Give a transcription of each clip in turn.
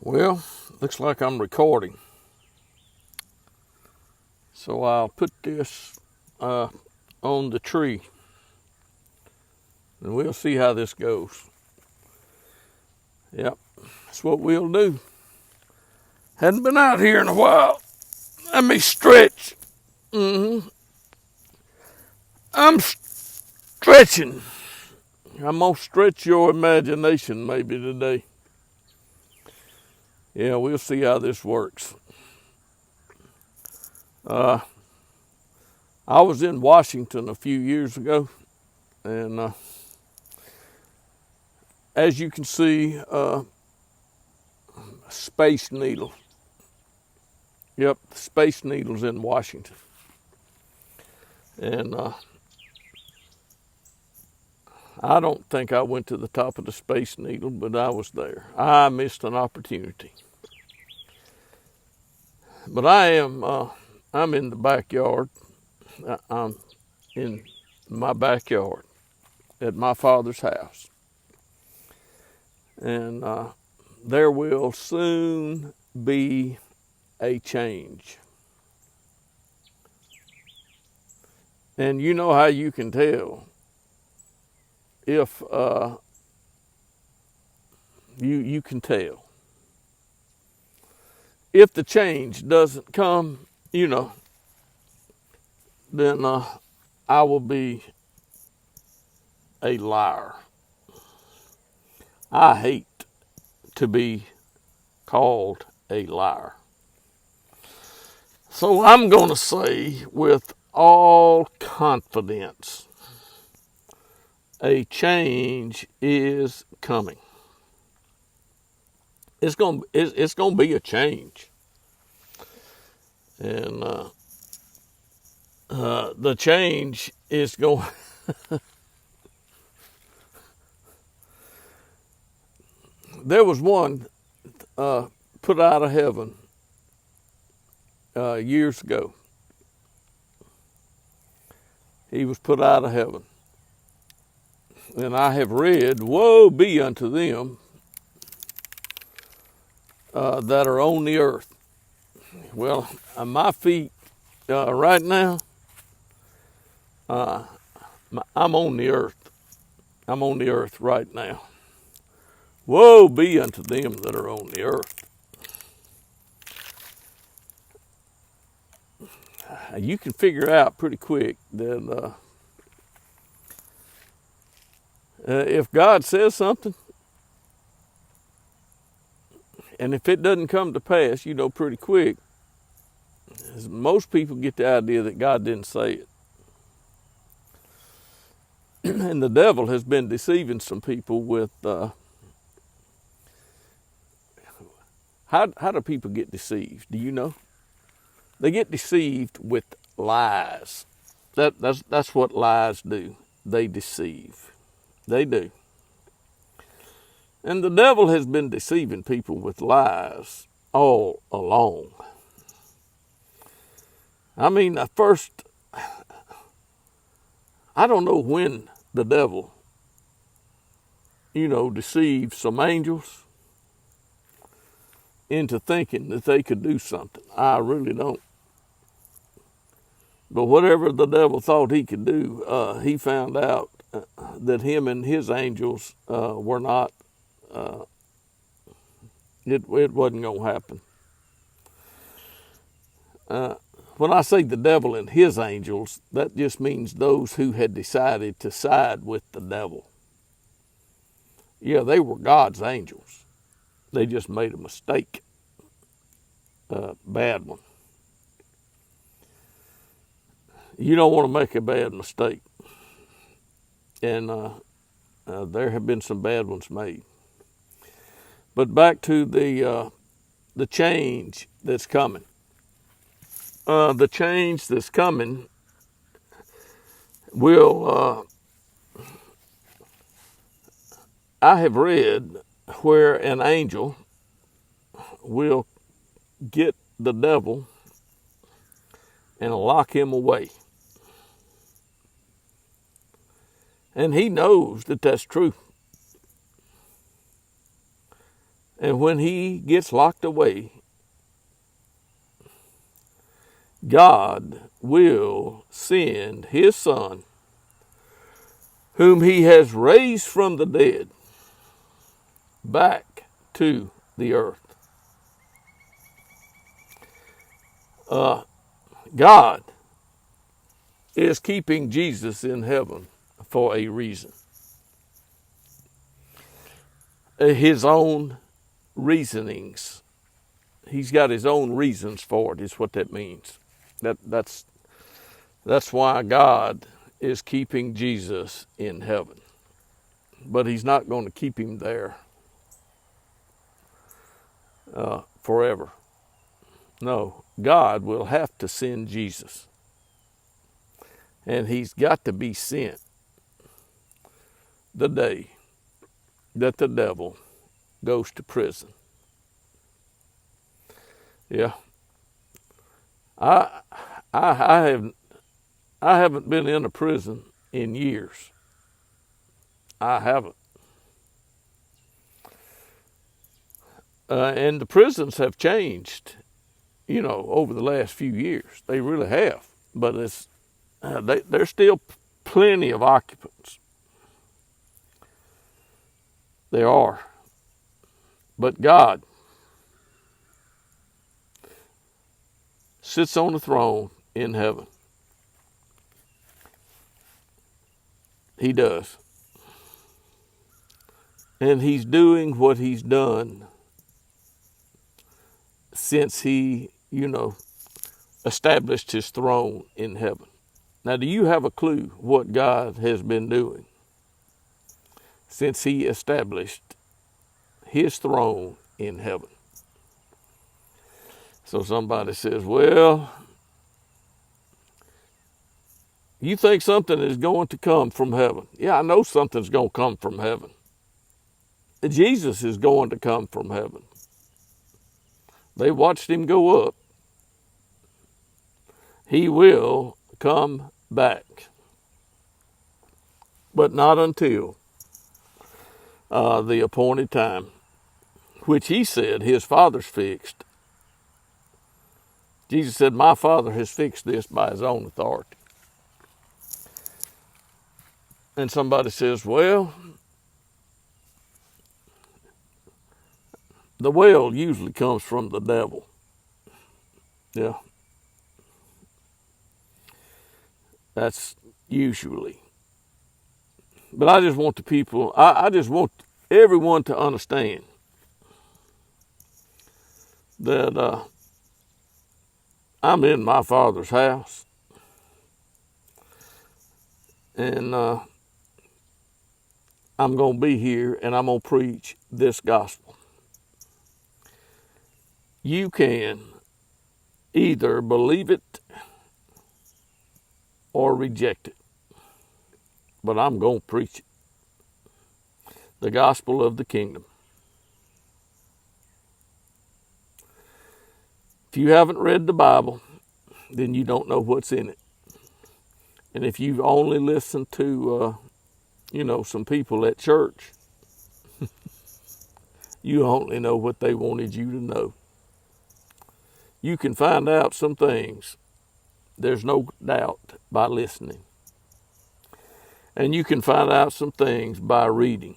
Well, looks like I'm recording. So I'll put this on the tree and we'll see how this goes. Yep, that's what we'll do. Hadn't been out here in a while. Let me stretch. I'm stretching. I'm going to stretch your imagination maybe today. Yeah, we'll see how this works. I was in Washington a few years ago, and as you can see, Space Needle. Yep, Space Needle's in Washington. And I don't think I went to the top of the Space Needle, but I was there. I missed an opportunity. But I'm in the backyard. I'm in my backyard at my father's house. And there will soon be a change. And you know how you can tell if you can tell. If the change doesn't come, then I will be a liar. I hate to be called a liar. So I'm going to say with all confidence, a change is coming. It's going to be a change. And the change is going... There was one put out of heaven years ago. He was put out of heaven. And I have read, woe be unto them that are on the earth. Well, my feet right now, I'm on the earth. I'm on the earth right now. Woe be unto them that are on the earth. You can figure out pretty quick that if God says something, and if it doesn't come to pass, you know pretty quick, most people get the idea that God didn't say it. And the devil has been deceiving some people with, how do people get deceived? Do you know? They get deceived with lies. That's what lies do. They deceive. They do. And the devil has been deceiving people with lies all along. I mean, I don't know when the devil, deceived some angels into thinking that they could do something. I really don't. But whatever the devil thought he could do, he found out that him and his angels were not, it wasn't going to happen. When I say the devil and his angels, that just means those who had decided to side with the devil. Yeah, they were God's angels. They just made a mistake, a bad one. You don't want to make a bad mistake. And there have been some bad ones made. But back to the change that's coming. The change that's coming will, I have read where an angel will get the devil and lock him away. And he knows that that's true. And when he gets locked away, God will send his Son, whom he has raised from the dead, back to the earth. God is keeping Jesus in heaven for a reason. His own reasonings. He's got his own reasons for it, is what that means. That's why God is keeping Jesus in heaven. But he's not going to keep him there forever. No, God will have to send Jesus. And he's got to be sent the day that the devil goes to prison. Yeah. I haven't been in a prison in years. I haven't. And the prisons have changed, over the last few years. They really have. But there's still plenty of occupants. There are. But God sits on the throne in heaven. He does. And he's doing what he's done since he, established his throne in heaven. Now, do you have a clue what God has been doing since he established his throne in heaven? So somebody says, well, you think something is going to come from heaven. Yeah, I know something's going to come from heaven. Jesus is going to come from heaven. They watched him go up. He will come back. But not until the appointed time, which he said his Father's fixed. Jesus said, my Father has fixed this by his own authority. And somebody says, well, the well usually comes from the devil. Yeah. That's usually. But I just want the people, I just want everyone to understand that I'm in my Father's house. And I'm going to be here and I'm going to preach this gospel. You can either believe it or reject it. But I'm going to preach it. The gospel of the kingdom. If you haven't read the Bible, then you don't know what's in it. And if you've only listened to, some people at church, you only know what they wanted you to know. You can find out some things, there's no doubt, by listening. And you can find out some things by reading.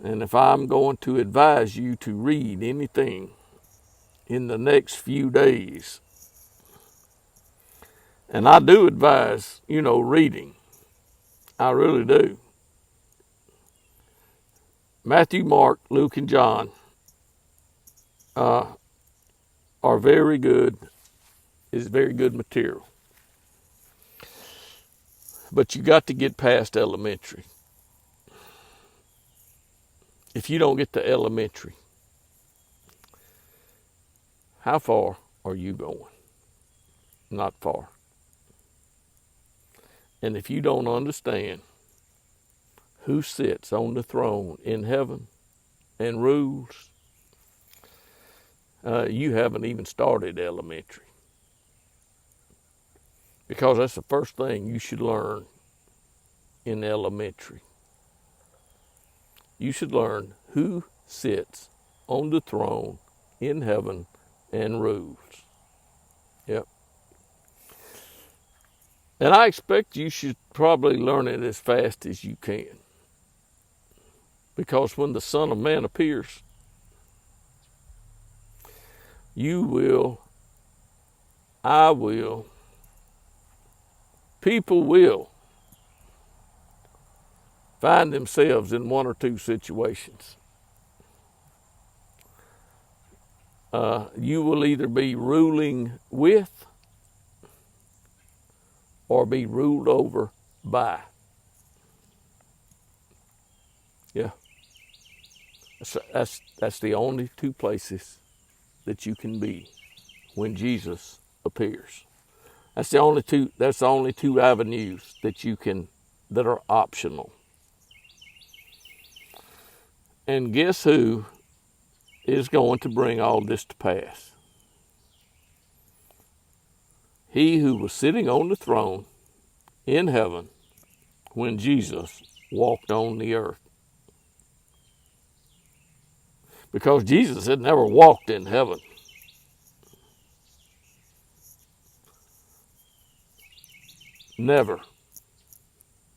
And if I'm going to advise you to read anything in the next few days, and I do advise, reading. I really do. Matthew, Mark, Luke, and John are very good, is very good material. But you got to get past elementary. If you don't get to elementary, how far are you going? Not far. And if you don't understand who sits on the throne in heaven and rules, you haven't even started elementary. Because that's the first thing you should learn in elementary. you should learn who sits on the throne in heaven and rules. Yep. And I expect you should probably learn it as fast as you can. Because when the Son of Man appears, you will, I will, people will find themselves in one or two situations. You will either be ruling with or be ruled over by. Yeah. That's the only two places that you can be when Jesus appears. That's the only two avenues that are optional. And guess who is going to bring all this to pass? He who was sitting on the throne in heaven when Jesus walked on the earth. Because Jesus had never walked in heaven. Never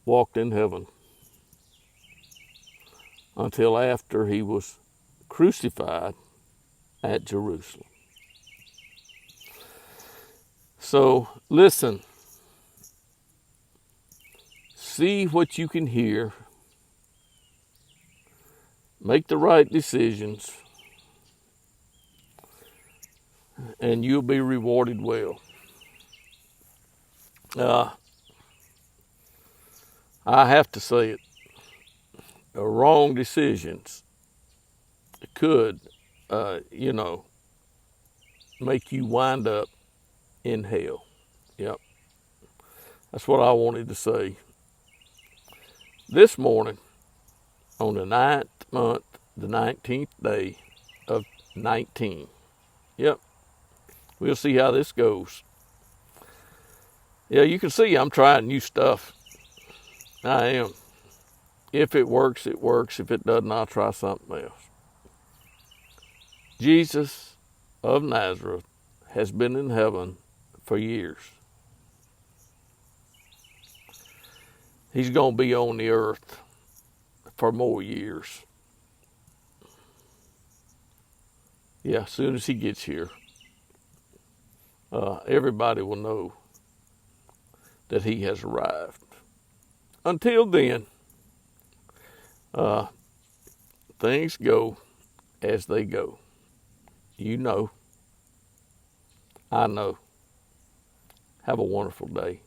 walked in heaven until after he was crucified at Jerusalem. So listen, see what you can hear, make the right decisions, and you'll be rewarded well. I have to say it, wrong decisions could, make you wind up in hell. Yep. That's what I wanted to say. This morning, on the 9th month, the 19th day of 19. Yep. We'll see how this goes. Yeah, you can see I'm trying new stuff. I am. If it works, it works. If it doesn't, I'll try something else. Jesus of Nazareth has been in heaven for years. He's going to be on the earth for more years. Yeah, as soon as he gets here, everybody will know that he has arrived. Until then, things go as they go. You know. I know. Have a wonderful day.